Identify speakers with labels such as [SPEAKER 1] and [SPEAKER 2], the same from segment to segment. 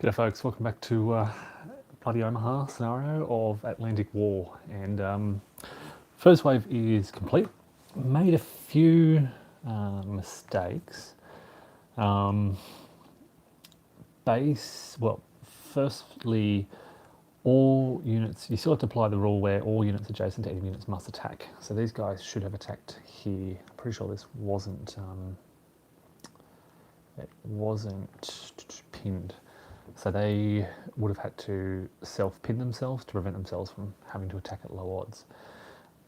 [SPEAKER 1] G'day folks, welcome back to bloody Omaha scenario of Atlantic War. And first wave is complete. Made a few mistakes. Firstly, all units, you still have to apply the rule where all units adjacent to enemy units must attack. So these guys should have attacked here. I'm pretty sure this wasn't, it wasn't pinned. So they would have had to self-pin themselves to prevent themselves from having to attack at low odds.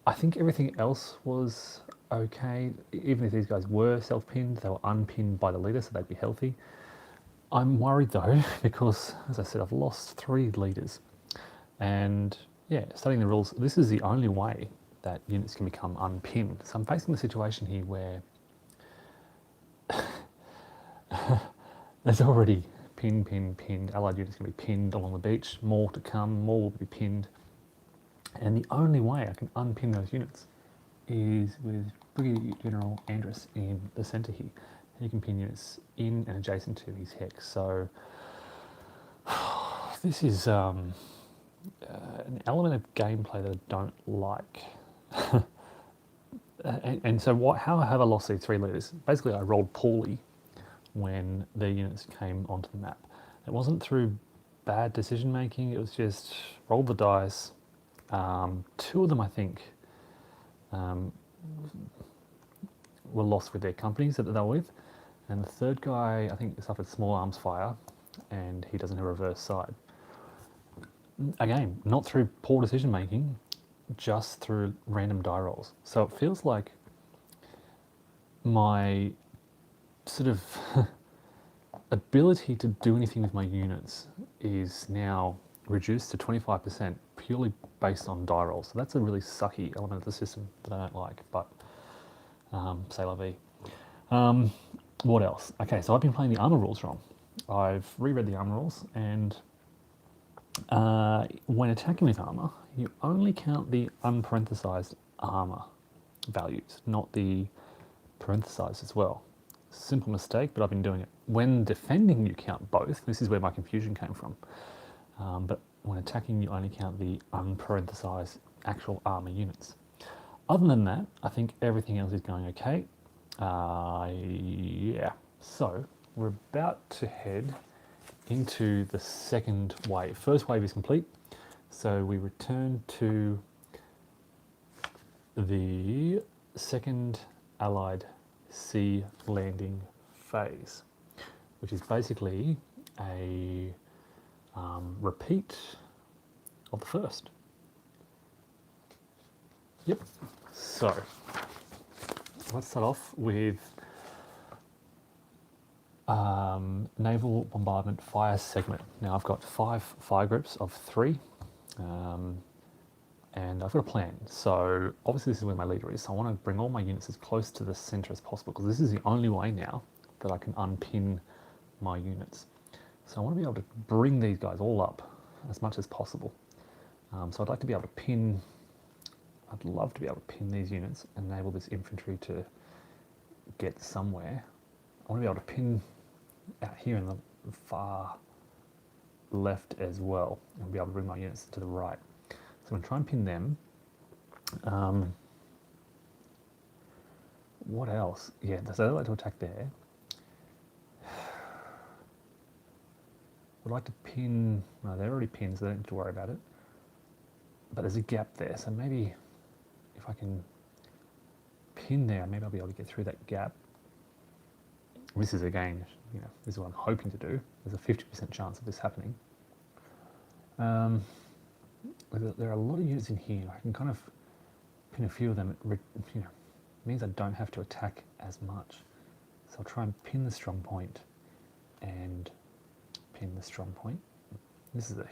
[SPEAKER 1] I think everything else was okay. Even if these guys were self-pinned, they were unpinned by the leader, so they'd be healthy. I'm worried though, because as I said, I've lost 3 leaders. And yeah, studying the rules, this is the only way that units can become unpinned. So I'm facing the situation here where there's already pinned. Allied units can be pinned along the beach. More to come. More will be pinned. And the only way I can unpin those units is with Brigadier General Andrus in the centre here. He can pin units in and adjacent to his hex. So this is an element of gameplay that I don't like. How have I lost these 3 leaders? Basically, I rolled poorly when their units came onto the map. It wasn't through bad decision making, it was just roll the dice. 2 of them, I think, were lost with their companies that they were with, and the 3rd guy, I think, suffered small arms fire, and he doesn't have a reverse side. Again, not through poor decision making, just through random die rolls. So it feels like my sort of ability to do anything with my units is now reduced to 25% purely based on die rolls. So that's a really sucky element of the system that I don't like, but c'est la vie. What else? Okay, so I've been playing the armor rules wrong. I've reread the armor rules, and when attacking with armor, you only count the unparenthesized armor values, not the parenthesized as well. Simple mistake, but I've been doing it. When defending, you count both. This is where my confusion came from. But when attacking, you only count the unparenthesized actual armor units. Other than that, I think everything else is going okay. Yeah. So we're about to head into the second wave. First wave is complete. So we return to the second Allied sea landing phase, which is basically a repeat of the first. Yep. So let's start off with naval bombardment fire segment. Now I've got 5 fire groups of 3. And I've got a plan. So obviously this is where my leader is. So I want to bring all my units as close to the center as possible, because this is the only way now that I can unpin my units. So I want to be able to bring these guys all up as much as possible. So I'd like to be able to pin, I'd love to be able to pin these units, enable this infantry to get somewhere. I want to be able to pin out here in the far left as well, and be able to bring my units to the right. So I'm going to try and pin them. What else? Yeah, so I'd like to attack there. Would like to pin, no, they're already pinned, so they don't need to worry about it. But there's a gap there, so maybe if I can pin there, maybe I'll be able to get through that gap. This is, again, this is what I'm hoping to do. There's a 50% chance of this happening. There are a lot of units in here. I can kind of pin a few of them. It means I don't have to attack as much. So I'll try and pin the strong point and pin the strong point. This is a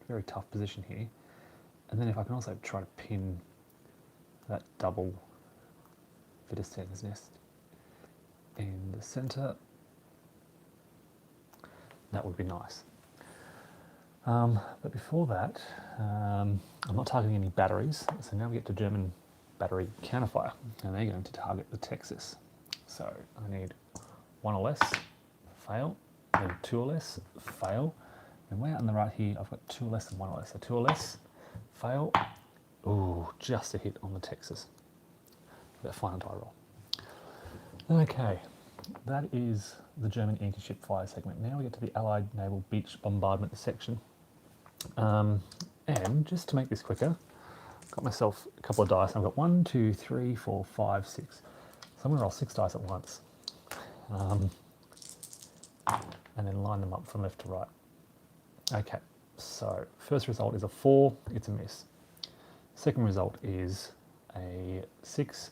[SPEAKER 1] very tough position here. And then if I can also try to pin that double Widerstands nest in the center, that would be nice. But before that, I'm not targeting any batteries, so now we get to German battery counterfire, and they're going to target the Texas. So I need 1 or less, fail, then 2 or less, fail. And way out on the right here, I've got 2 or less and 1 or less. So 2 or less, fail. Ooh, just a hit on the Texas. That final die roll. Okay, that is the German anti-ship fire segment. Now we get to the Allied naval beach bombardment section. And just to make this quicker, got myself a couple of dice. I've got 1, 2, 3, 4, 5, 6. So I'm going to roll 6 dice at once. And then line them up from left to right. Okay, so first result is a 4, it's a miss. Second result is a 6,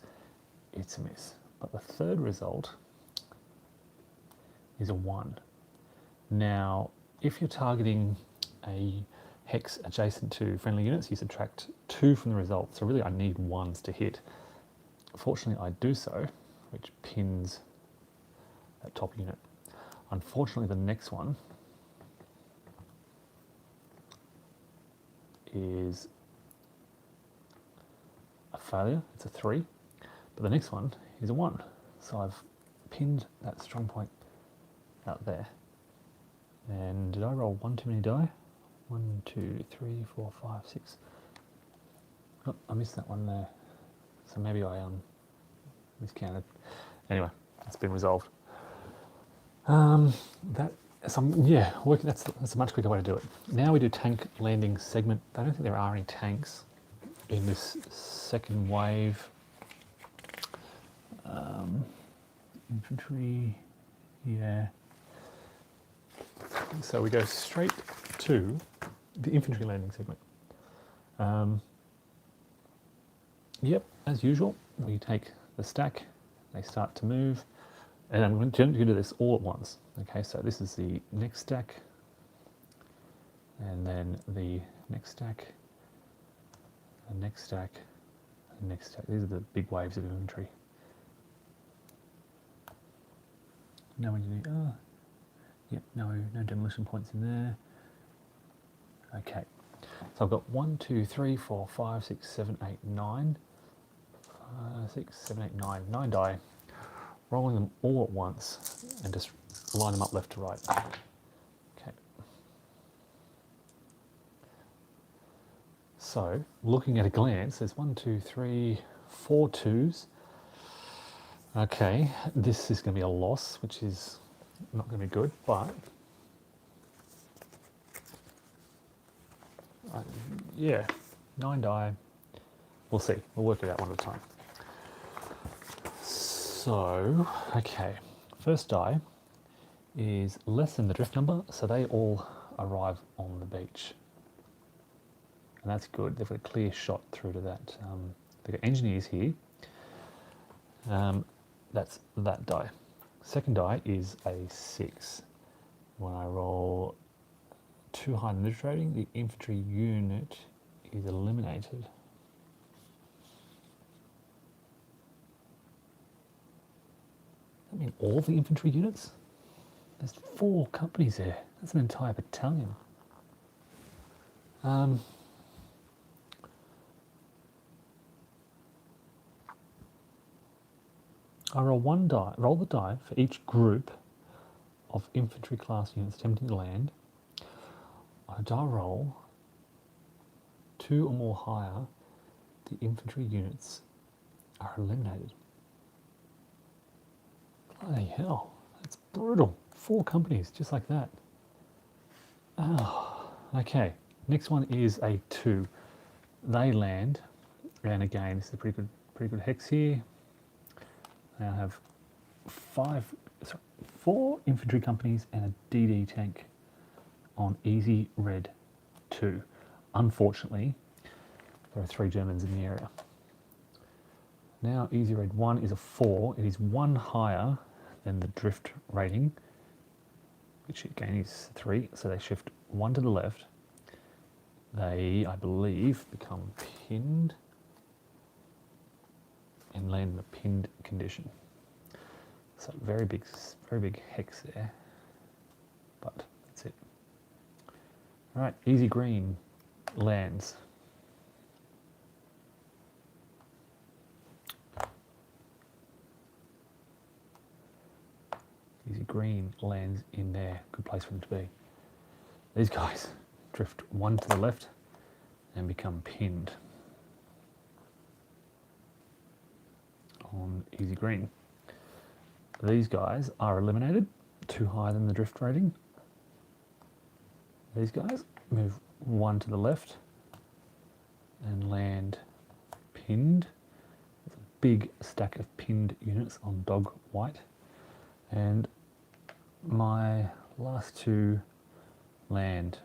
[SPEAKER 1] it's a miss. But the third result is a 1. Now, if you're targeting a hex adjacent to friendly units, you subtract 2 from the result. So really I need 1s to hit. Fortunately I do so, which pins that top unit. Unfortunately the next one is a failure, it's a 3, but the next one is a 1. So I've pinned that strong point out there. And did I roll one too many die? 1, 2, 3, 4, 5, 6. Oh, I missed that one there. So maybe I miscounted. Anyway, it's been resolved. That's a much quicker way to do it. Now we do tank landing segment. I don't think there are any tanks in this second wave. Infantry, yeah. So we go straight to the infantry landing segment. Yep, as usual, we take the stack, they start to move, and I'm going to do this all at once. Okay, so this is the next stack, and then the next stack, the next stack, the next stack. These are the big waves of infantry. No, no demolition points in there. Okay, so I've got 1, 2, 3, 4, 5, 6, 7, 8, 9. 6, 7, 8, 9. 9 die. Rolling them all at once and just line them up left to right. Okay. So, looking at a glance, there's 1, 2, 3, 4 2s. Okay, this is going to be a loss, which is not going to be good, but yeah, 9 die. We'll see. We'll work it out one at a time. So, okay, first die is less than the drift number, so they all arrive on the beach. And that's good. They've got a clear shot through to that. They've got engineers here. That's that die. Second die is a 6. When I roll too high in the drift rating, the infantry unit is eliminated. I mean, all the infantry units? There's 4 companies there. That's an entire battalion. I roll one die, roll the die for each group of infantry class units attempting to land. On a die roll 2 or more higher, the infantry units are eliminated. Bloody hell, that's brutal. 4 companies, just like that. Oh, okay. Next one is a 2. They land, and again, this is a pretty good hex here. I now have 4 infantry companies and a DD tank on easy red 2. Unfortunately, there are 3 Germans in the area. Now easy red 1 is a 4. It is 1 higher than the drift rating, which again is 3. So they shift 1 to the left. They, I believe, become pinned and land in a pinned condition. So very big hex there, but that's it. All right, easy green lands. Easy green lands in there. Good place for them to be. These guys drift one to the left and become pinned on easy green. These guys are eliminated, too high than the drift rating. These guys move one to the left and land pinned. There's a big stack of pinned units on dog white. And my last two land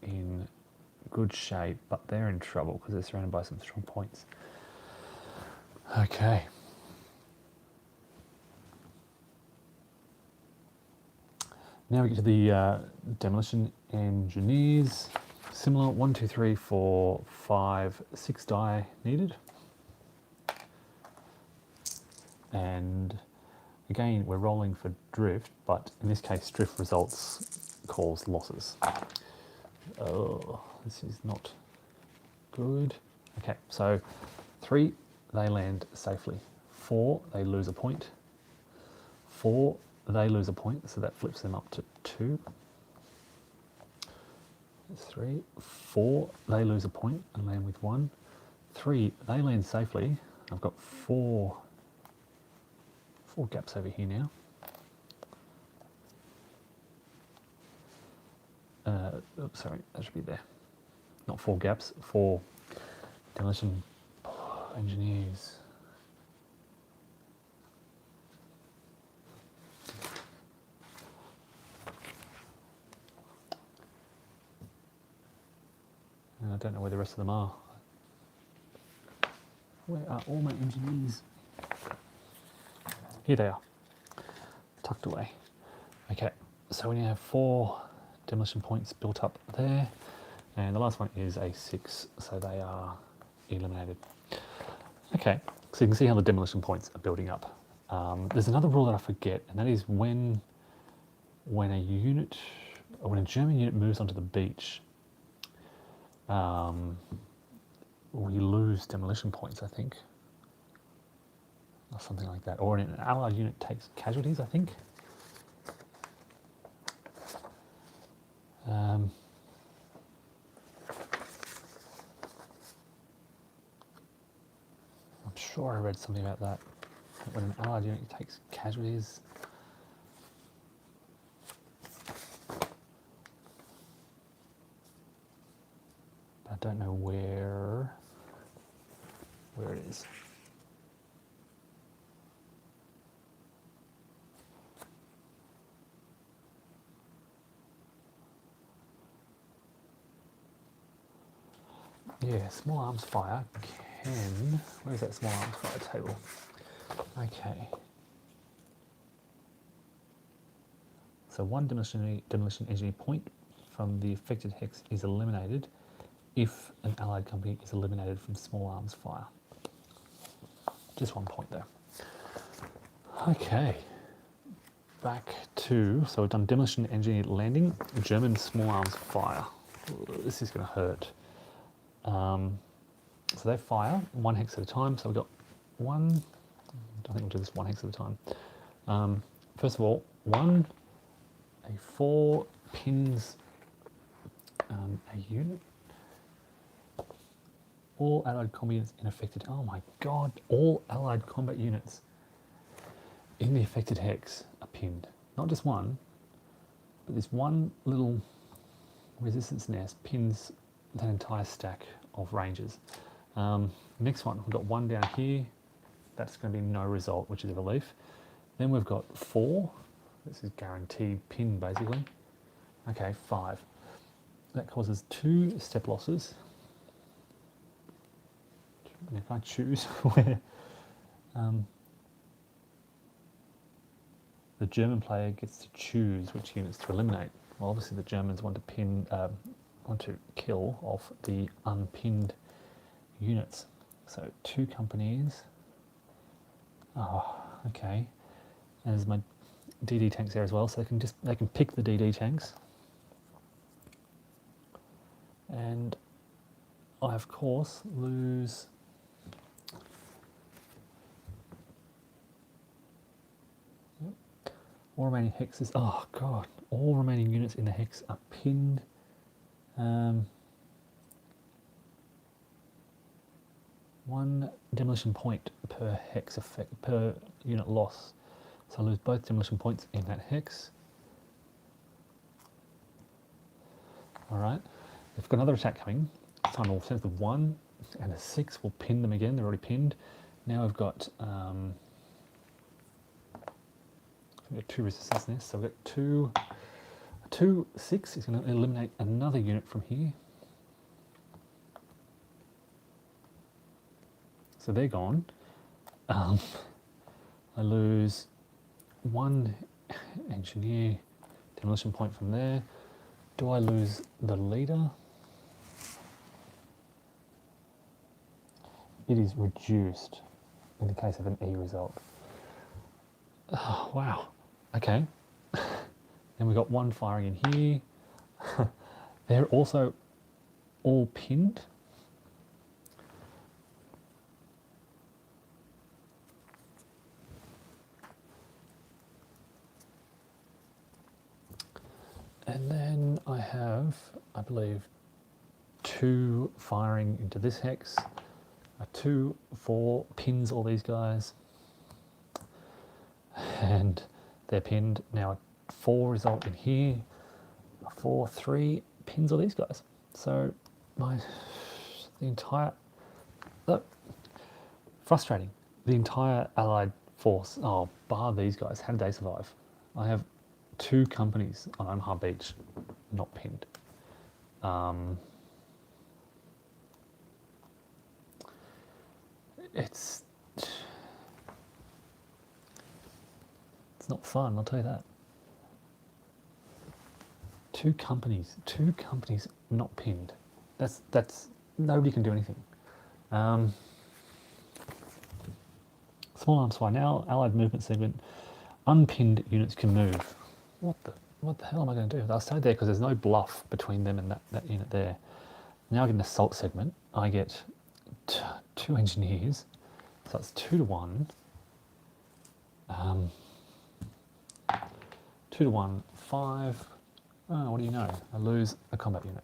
[SPEAKER 1] in good shape, but they're in trouble because they're surrounded by some strong points. Okay. Now we get to the demolition engineers. Similar, 1, 2, 3, 4, 5, 6 die needed. And again, we're rolling for drift, but in this case, drift results cause losses. Oh, this is not good. Okay, so 3, they land safely. 4, they lose a point. 4, they lose a point, so that flips them up to 2. 3, 4, they lose a point and land with 1. 3, they land safely. I've got four gaps over here now. Oops, sorry, that should be there. Not 4 gaps, 4 demolition engineers. And I don't know where the rest of them are. Where are all my engineers? Here they are, tucked away. Okay, so we now have 4 demolition points built up there, and the last one is a 6, so they are eliminated. Okay, so you can see how the demolition points are building up. There's another rule that I forget, and that is when a German unit moves onto the beach, we lose demolition points, I think. Or something like that. Or an allied unit takes casualties, I think. I'm sure I read something about that. When an allied unit takes casualties. I don't know where it is. Yeah, small arms fire can... Where's that small arms fire table? Okay. So 1 demolition engineer point from the affected hex is eliminated if an allied company is eliminated from small arms fire. Just 1 point there. Okay. Back to... So we've done demolition engineer landing, German small arms fire. Ooh, this is going to hurt. So they fire 1 hex at a time. So we've got 1, I think we'll do this 1 hex at a time. First of all, a 4 pins a unit. All allied combat units in affected, oh my god, all allied combat units in the affected hex are pinned. Not just one, but this one little resistance nest pins that entire stack of ranges. Next one, we've got 1 down here. That's going to be no result, which is a relief. Then we've got 4. This is guaranteed pin, basically. Okay, 5. That causes 2 step losses. And if I choose where the German player gets to choose which units to eliminate. Well, obviously the Germans want to kill off the unpinned units. So 2 companies. Oh, okay. And there's my DD tanks there as well, so they can pick the DD tanks. And I of course lose All remaining hexes. Oh god! All remaining units in the hex are pinned. One demolition point per hex effect per unit loss. So I lose both demolition points in that hex. All right. We've got another attack coming. This time we'll send the 1 and a 6. We'll pin them again. They're already pinned. Now we've got 2 resistance nests. So we've got 2, 6 is going to eliminate another unit from here. So they're gone. I lose 1 engineer demolition point from there. Do I lose the leader? It is reduced in the case of an E result. Oh, wow. Okay. Then we've got 1 firing in here. They're also all pinned. And then I have, I believe, 2 firing into this hex. 2, 4 pins all these guys. And they're pinned. Now a 4 result in here. A 4, 3 pins all these guys. So the entire, frustrating. The entire Allied force, bar these guys, how did they survive? I have 2 companies on Omaha Beach not pinned. It's not fun, I'll tell you that. 2 companies not pinned. That's nobody can do anything. Small arms fire now. Allied movement segment. Unpinned units can move. What the hell am I going to do? They'll stay there because there's no bluff between them and that unit there. Now I get an assault segment. I get 2 engineers. So that's 2 to 1. 2 to 1, 5. Oh, what do you know? I lose a combat unit.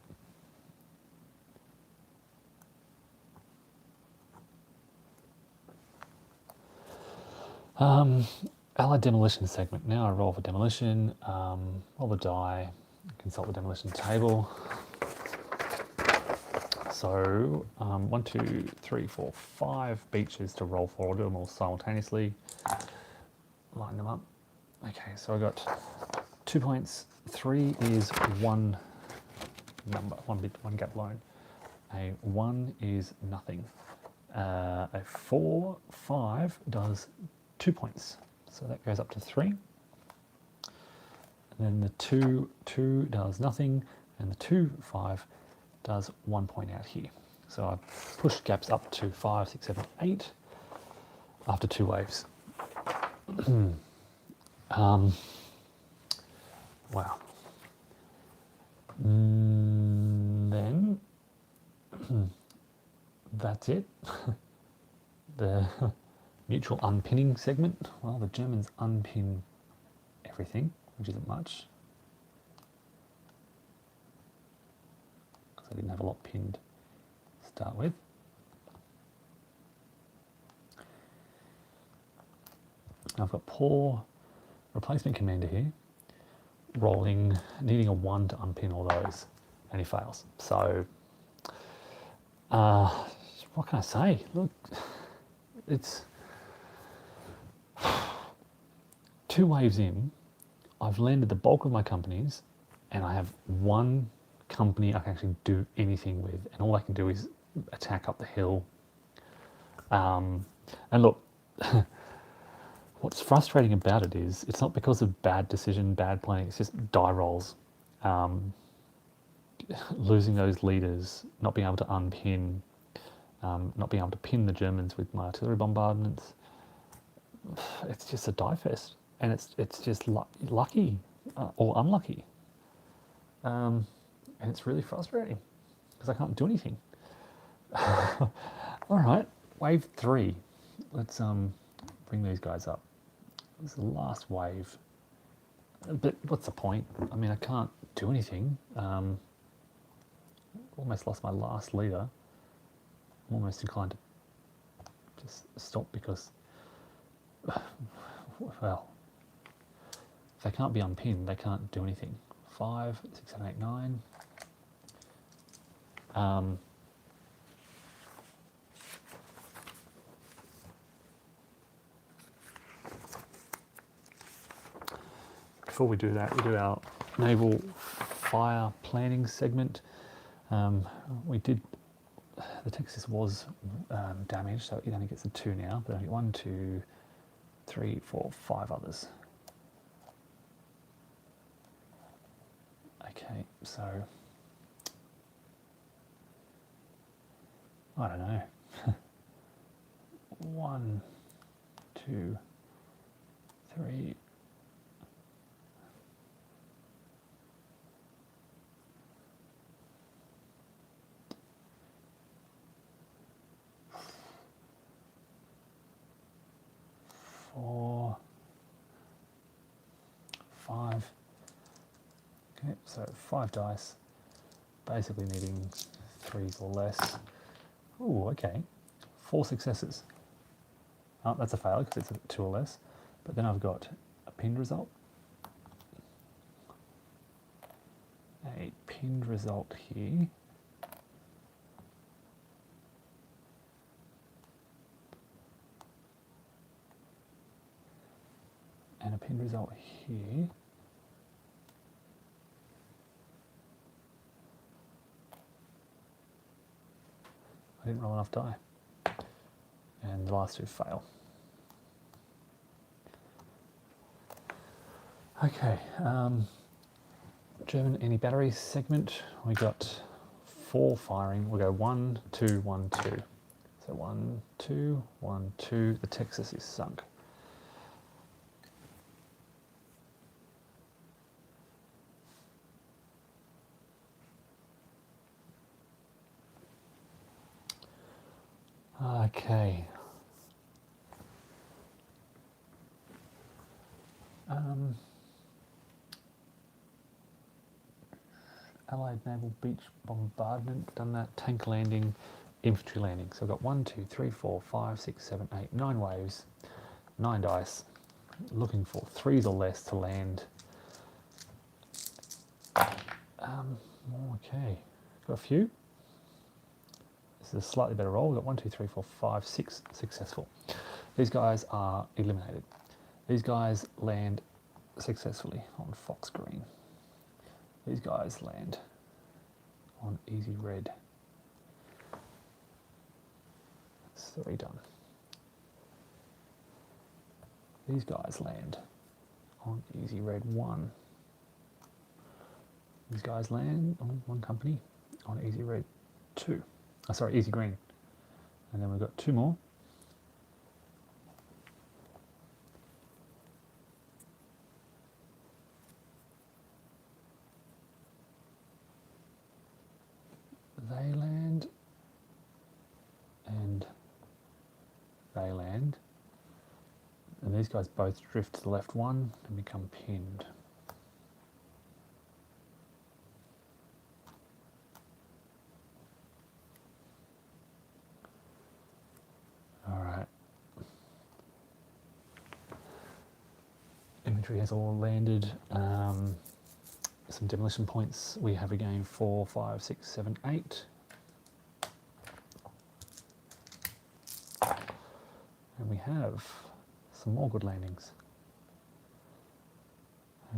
[SPEAKER 1] Allied demolition segment. Now I roll for demolition, roll the die, consult the demolition table. So 1, 2, 3, 4, 5 beaches to roll for. I'll do them all simultaneously. Line them up. Okay, so I got 2 points. 3 is 1 number, one gap line. A 1 is nothing. A 4, 5 does 2 points. So that goes up to 3. And then the 2, 2 does nothing, and the 2, 5 does 1 point out here. So I've pushed gaps up to 5, 6, 7, 8 after 2 waves. Wow. Then that's it. The mutual unpinning segment. Well, the Germans unpin everything, which isn't much. Because I didn't have a lot pinned to start with. I've got poor replacement commander here, rolling, needing a 1 to unpin all those, and he fails. So, what can I say? Look, it's 2 waves in, I've landed the bulk of my companies, and I have 1 company I can actually do anything with, and all I can do is attack up the hill. And look, what's frustrating about it is it's not because of bad decision, bad planning, it's just die rolls. Losing those leaders, not being able to unpin, not being able to pin the Germans with my artillery bombardments. It's just a die fest, and it's just lucky or unlucky. And it's really frustrating because I can't do anything. All right, wave 3. Let's bring these guys up. This is the last wave. But what's the point? I mean, I can't do anything. Almost lost my last leader. I'm almost inclined to just stop because, well, if they can't be unpinned, they can't do anything. 5, 6, 7, 8, 9. Before we do that, we do our naval fire planning segment. We did, the Texas was damaged, so it only gets a 2 now, but only 1, 2, 3, 4, 5 others. Okay, so I don't know. 1, 2, 3. Four, 5. Okay, so 5 dice, basically needing 3s or less. Ooh, okay, 4 successes. Oh, that's a failure because it's a 2 or less. But then I've got a pinned result, a pinned result here, and a pinned result here. I didn't roll enough die. And the last 2 fail. Okay, German anti-battery segment. We got 4 firing. We'll go 1, 2, 1, 2. So 1, 2, 1, 2. The Texas is sunk. Okay. Allied Naval Beach Bombardment, done that. Tank landing, infantry landing. So I've got 1, 2, 3, 4, 5, 6, 7, 8, 9 waves, 9 dice. Looking for 3s or less to land. Okay, got a few. This is a slightly better roll. We've got 1, 2, 3, 4, 5, 6 successful. These guys are eliminated. These guys land successfully on Fox Green. These guys land on Easy Red. That's 3 done. These guys land on Easy Red 1. These guys land on 1 company on Easy Red 2. Oh, sorry, Easy Green. And then we've got 2 more. They land, and they land, and these guys both drift to the left 1 and become pinned. All right. Infantry has all landed. Some demolition points. We have again 4, 5, 6, 7, 8. And we have some more good landings.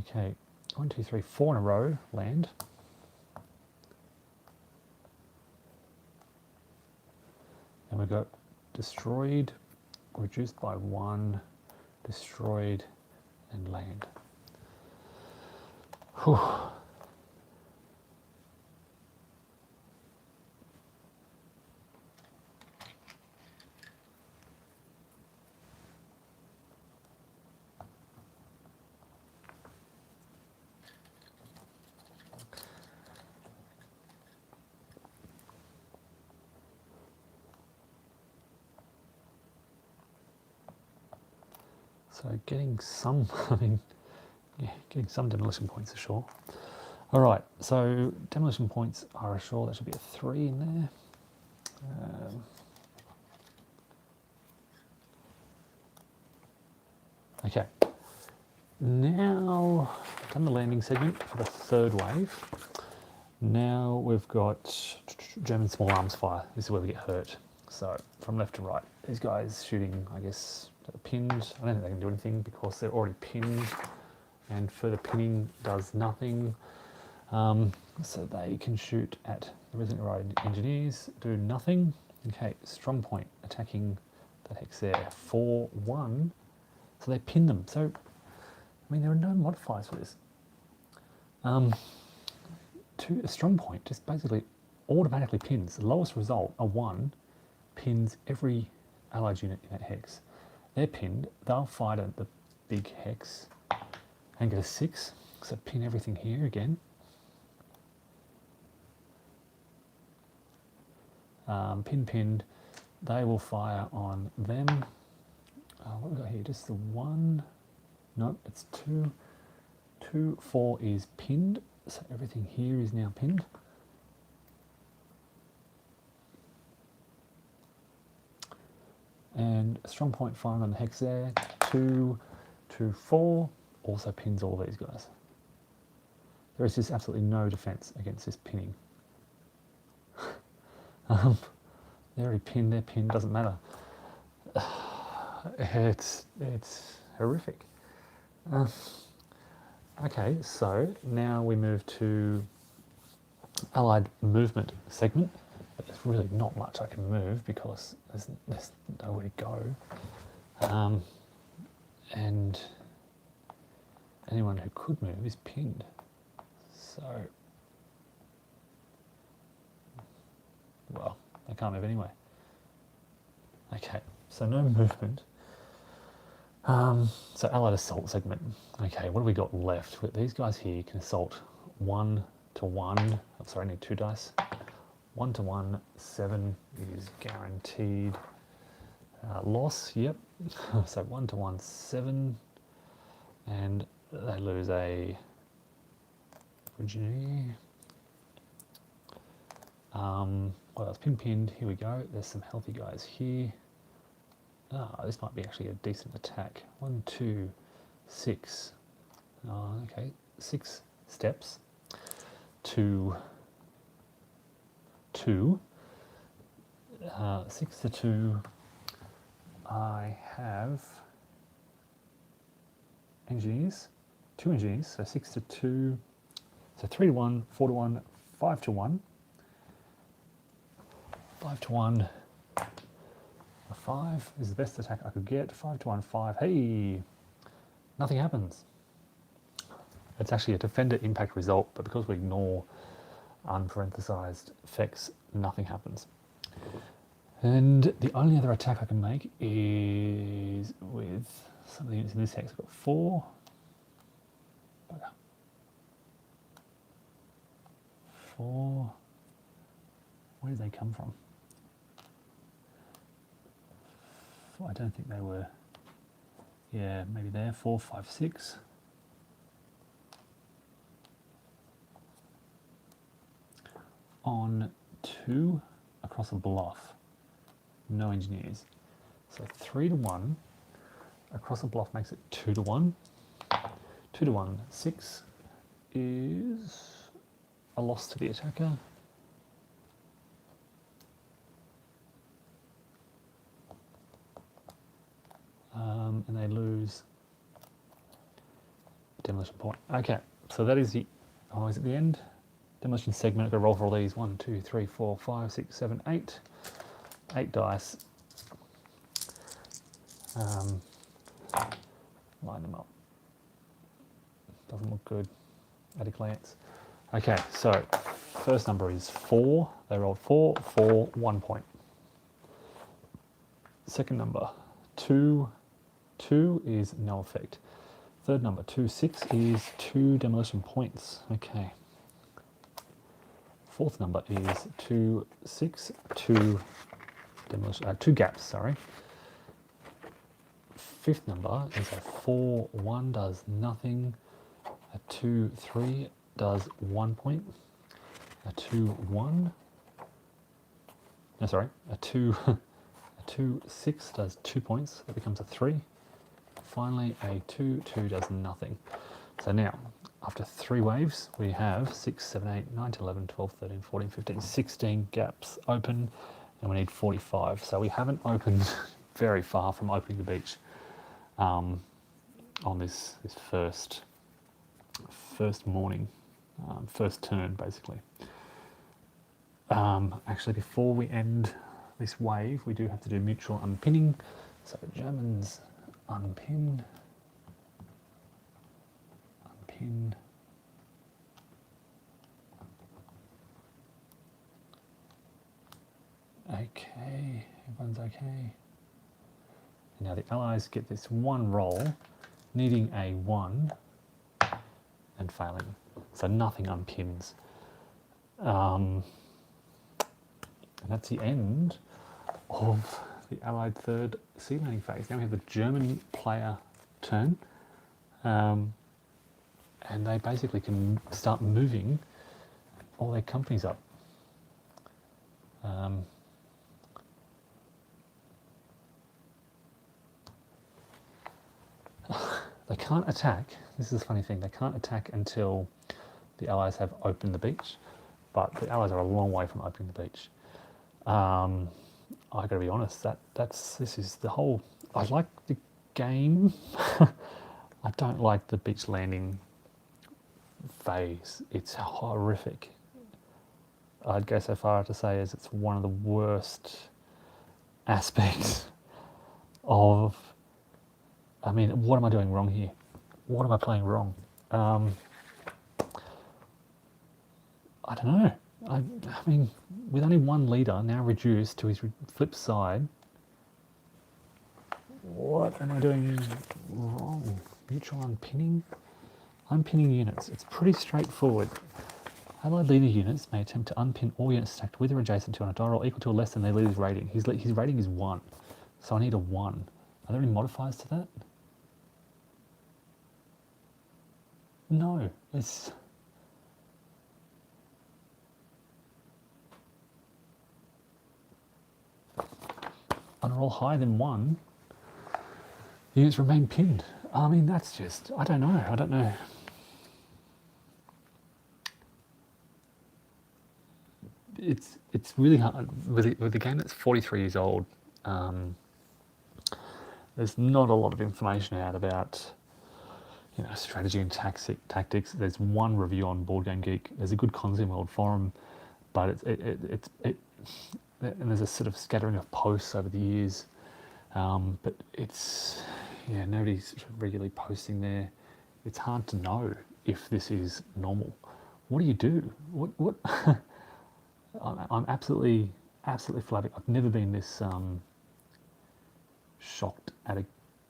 [SPEAKER 1] Okay, 1, 2, 3, 4 in a row land. And we've got destroyed, reduced by 1, destroyed, and land. Whew. So getting some, I mean, Yeah, getting some demolition points for sure. All right, so demolition points are ashore. There should be a 3 in there. Okay, now I've done the landing segment for the third wave. Now we've got German small arms fire. This is where we get hurt. So from left to right, these guys shooting, I guess, pinned. I don't think they can do anything because they're already pinned, and further pinning does nothing. So they can shoot at the resident right engineers, do nothing. Okay, strong point attacking that hex there. 4-1. So they pin them. So, I mean, there are no modifiers for this. A strong point just basically automatically pins. The lowest result, a 1, pins every allied unit in that hex. They're pinned, they'll fight at the big hex and get a 6, so pin everything here again. Pinned, they will fire on them. What have we got here? Just the 1? No, it's 2. 2, 4 is pinned, so everything here is now pinned. And a strong point firing on the hex there. 2, 2, 4 also pins all these guys. There is just absolutely no defense against this pinning. They're already pinned, they're pinned, doesn't matter. It's horrific. Okay, so now we move to Allied movement segment. But there's really not much I can move because there's nowhere to go. And anyone who could move is pinned. So, well, they can't move anyway. Okay, so no movement. So Allied assault segment. Okay, what have we got left? These guys here can assault 1 to 1. I'm sorry, I need 2 dice. 1 to 1, 7 is guaranteed loss. Yep. So 1 to 1, 7, and they lose a Virginie. Well, that's pinned. Here we go. There's some healthy guys here. This might be actually a decent attack. 1, 2, 6. Okay, 6 steps to 2. 6 to 2. I have engineers, 2 engineers, so 6 to 2. So 3 to 1, 4 to 1, 5 to 1. 5 to 1. A 5 is the best attack I could get. 5 to 1, 5. Hey, nothing happens. It's actually a defender impact result, but because we ignore unparenthesized effects, nothing happens. And the only other attack I can make is with some of the units in this hex. I've got 4. Bugger. 4. Where did they come from? I don't think they were. Yeah, maybe there. 4, 5, 6. On 2 across a bluff. No engineers. So 3 to 1 across a bluff makes it 2 to 1. 2 to 1, 6 is a loss to the attacker. And they lose demolition point. Okay, so that is the, is it the end? Demolition segment. I've got to roll for all these. 1, 2, 3, 4, 5, 6, 7, 8. 8 dice. Line them up. Doesn't look good at a glance. Okay, so first number is 4. They rolled 4, 4, 1 point. Second number, 2. 2 is no effect. Third number, 2, 6 is 2 demolition points. Okay. Fourth number is 2, 6, 2 demolition, 2 gaps, sorry. Fifth number is a 4, 1 does nothing. A 2-3 does 1 point. A 2-1. No, sorry. A 2-6 does 2 points. That becomes a 3. Finally, a 2-2 does nothing. So now, after 3 waves, we have 6, 7, 8, 9, 10, 11, 12, 13, 14, 15, 16 gaps open, and we need 45. So we haven't opened very far from opening the beach on this first morning, first turn, basically. Actually, before we end this wave, we do have to do mutual unpinning. So Germans unpin. Okay, everyone's okay. And now the Allies get this one roll, needing a 1 and failing. So nothing unpins. And that's the end of the Allied third sea landing phase. Now we have the German player turn. And they basically can start moving all their companies up. They can't attack. This is a funny thing. They can't attack until the Allies have opened the beach, but the Allies are a long way from opening the beach. I got to be honest. This is the whole. I like the game. I don't like the beach landing phase. It's horrific. I'd go so far to say as it's one of the worst aspects of. I mean, what am I doing wrong here? What am I playing wrong? I don't know. I mean, with only one leader now reduced to his flip side, what am I doing wrong? Mutual unpinning? Unpinning units. It's pretty straightforward. Allied leader units may attempt to unpin all units stacked with or adjacent to on a die roll equal to or less than their leader's rating. His rating is 1, so I need a 1. Are there any modifiers to that? No, it's... On a roll higher than 1, units remain pinned. I mean, that's just... I don't know. It's really hard. With a game that's 43 years old, there's not a lot of information out about strategy and tactics. There's one review on Board Game Geek. There's a good Consim World forum, but and there's a sort of scattering of posts over the years. But it's nobody's regularly posting there. It's hard to know if this is normal. What do you do? What? I'm absolutely flabbergasted. I've never been this shocked at a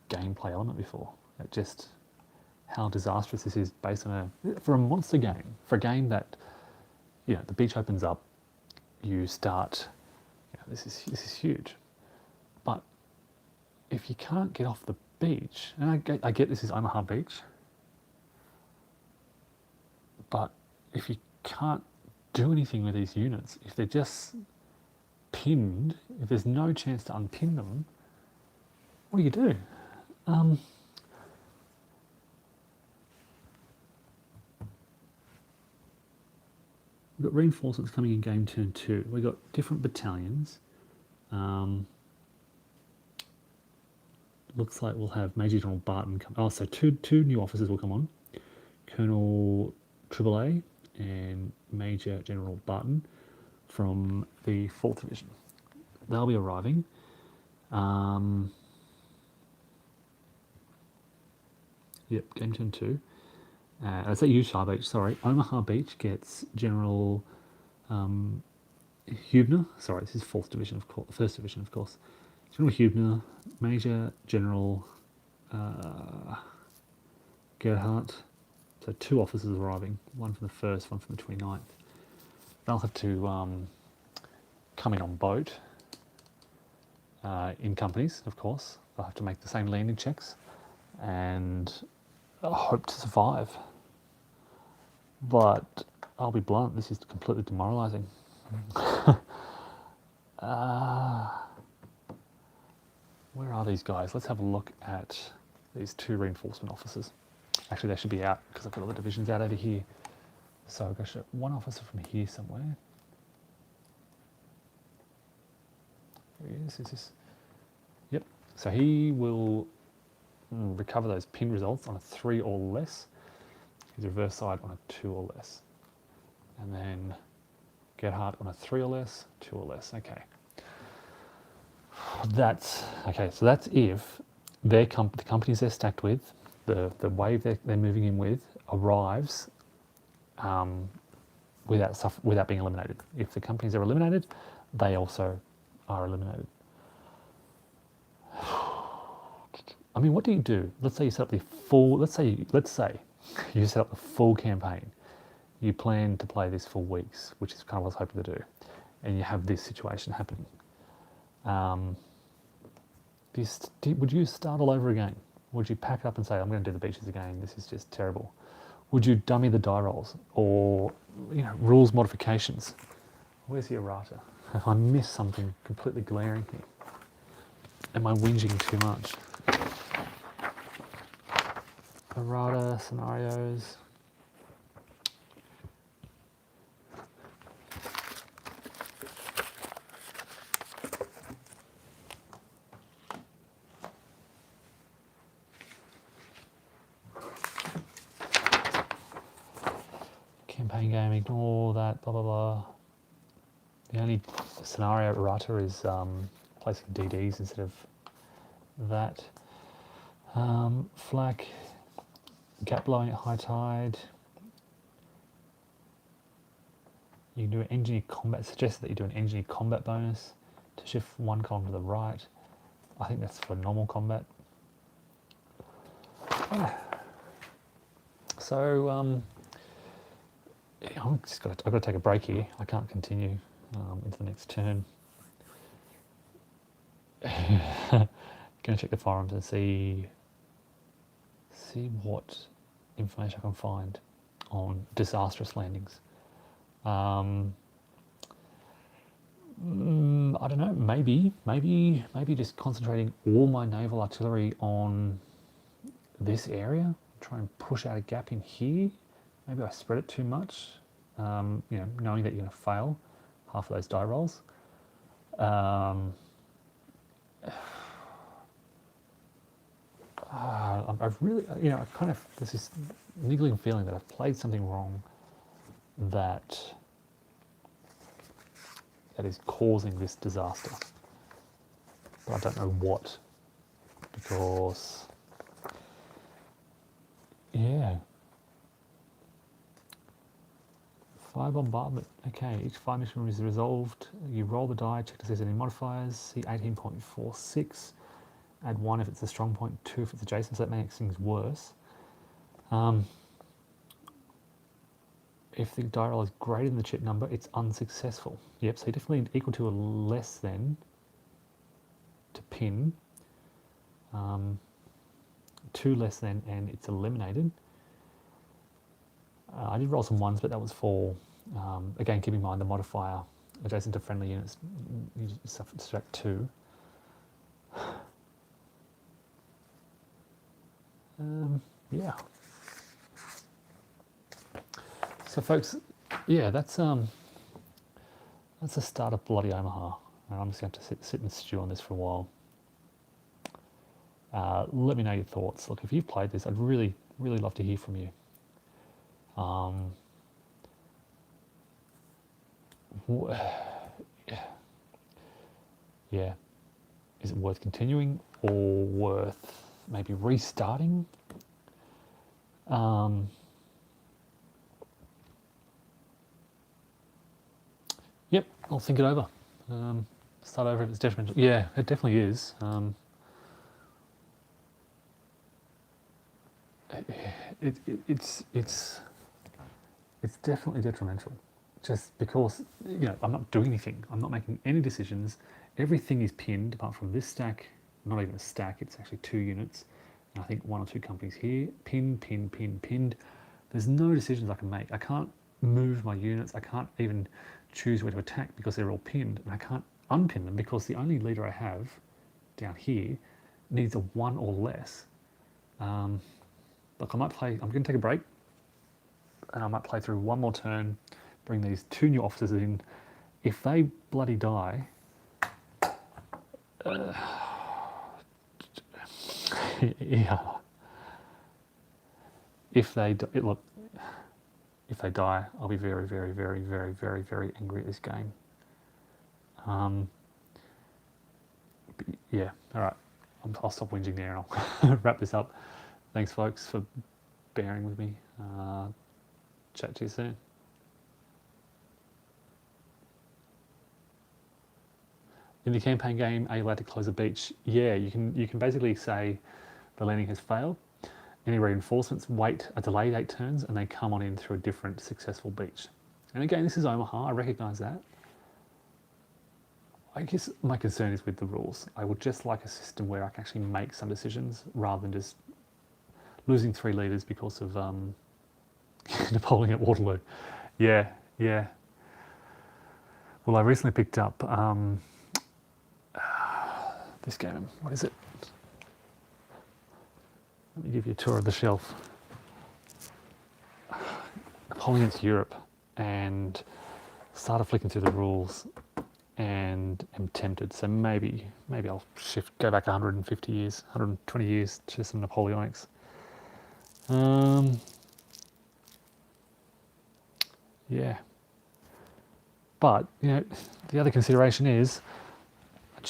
[SPEAKER 1] gameplay element before. Just how disastrous this is based on for a monster game, for a game that the beach opens up, you start. This is huge, but if you can't get off the beach, and I get this is Omaha Beach, but if you can't do anything with these units, if they're just pinned, if there's no chance to unpin them, what do you do? We've got reinforcements coming in game turn 2. We've got different battalions. Looks like we'll have Major General Barton come. Oh, so two new officers will come on. Colonel AAA and Major General Barton from the 4th Division. They'll be arriving. Yep, game turn 2. I say Utah Beach, sorry. Omaha Beach gets General Hubner. Sorry, this is 4th Division, of course. 1st Division, of course. General Hubner, Major General Gerhardt. So 2 officers arriving, one from the 1st, one from the 29th. They'll have to come in on boat in companies, of course. They'll have to make the same landing checks and hope to survive. But I'll be blunt, this is completely demoralising. Where are these guys? Let's have a look at these 2 reinforcement officers. Actually, they should be out because I've got all the divisions out over here. So I've got to show 1 officer from here somewhere. There he is this? Yep. So he will recover those pin results on a 3 or less. His reverse side on a 2 or less. And then Gerhardt on a 3 or less, 2 or less. Okay. That's okay. So that's if the companies they're stacked with, the wave they're moving in with, arrives without being eliminated. If the companies are eliminated, they also are eliminated. I mean, what do you do? Let's say you set up the full. Let's say you set up the full campaign. You plan to play this for weeks, which is kind of what I was hoping to do, and you have this situation happening. Would you start all over again? Would you pack it up and say, I'm going to do the beaches again, this is just terrible? Would you dummy the die rolls? Or, rules modifications? Where's the errata? Have I missed something completely glaring here? Am I whinging too much? Errata, scenarios. Campaign game, ignore that, blah, blah, blah. The only scenario errata is placing DDs instead of that. Flak, gap blowing at high tide. You can do an engineer combat, suggested that you do an engineer combat bonus to shift 1 column to the right. I think that's for normal combat. Yeah. So, I've got to take a break here. I can't continue into the next turn. Going to check the forums and see what information I can find on disastrous landings. I don't know. Maybe just concentrating all my naval artillery on this area. Try and push out a gap in here. Maybe I spread it too much, knowing that you're going to fail half of those die rolls. I've really, there's this niggling feeling that I've played something wrong that is causing this disaster. But I don't know what, because, yeah. Fire bombardment. Okay, each fire mission is resolved. You roll the die, check to see if there's any modifiers. See 18.46. Add 1 if it's a strong point, 2 if it's adjacent, so that makes things worse. If the die roll is greater than the chip number, it's unsuccessful. Yep, so definitely equal to or less than to pin. 2 less than, and it's eliminated. I did roll some 1s, but that was for, again, keep in mind the modifier adjacent to friendly units, you subtract 2. Yeah. So folks, yeah, that's the start of bloody Omaha. And I'm just going to sit and stew on this for a while. Let me know your thoughts. Look, if you've played this, I'd really, really love to hear from you. Yeah, is it worth continuing or worth maybe restarting? Yep, I'll think it over. Start over if it's detrimental. Yeah, it definitely is. It's definitely detrimental, just because I'm not doing anything. I'm not making any decisions. Everything is pinned apart from this stack. Not even a stack. It's actually 2 units, and I think 1 or 2 companies here. Pinned. There's no decisions I can make. I can't move my units. I can't even choose where to attack because they're all pinned, and I can't unpin them because the only leader I have down here needs a 1 or less. Look, I might play, I'm going to take a break, and I might play through one more turn, bring these 2 new officers in. If they bloody die, yeah. If they look, if they die, I'll be very, very, very, very, very, very angry at this game. Yeah, all right. I'll stop whinging there and I'll wrap this up. Thanks, folks, for bearing with me. Chat to you soon. In the campaign game, are you allowed to close a beach? Yeah, you can basically say the landing has failed. Any reinforcements wait a delayed 8 turns and they come on in through a different successful beach. And again, this is Omaha, I recognise that. I guess my concern is with the rules. I would just like a system where I can actually make some decisions rather than just losing 3 leaders because of Napoleon at Waterloo. Yeah. Well, I recently picked up this game. What is it? Let me give you a tour of the shelf. Napoleon's Europe, and started flicking through the rules and am tempted. So maybe I'll go back 150 years, 120 years to some Napoleonics. Yeah. But, you know, the other consideration is I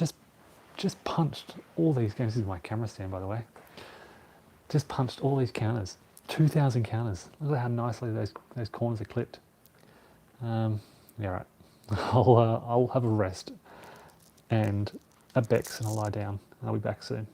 [SPEAKER 1] just punched all these games. This is my camera stand, by the way. Just punched all these counters. 2,000 counters. Look at how nicely those corners are clipped. Yeah, right. I'll have a rest and a Bex and I'll lie down. I'll be back soon.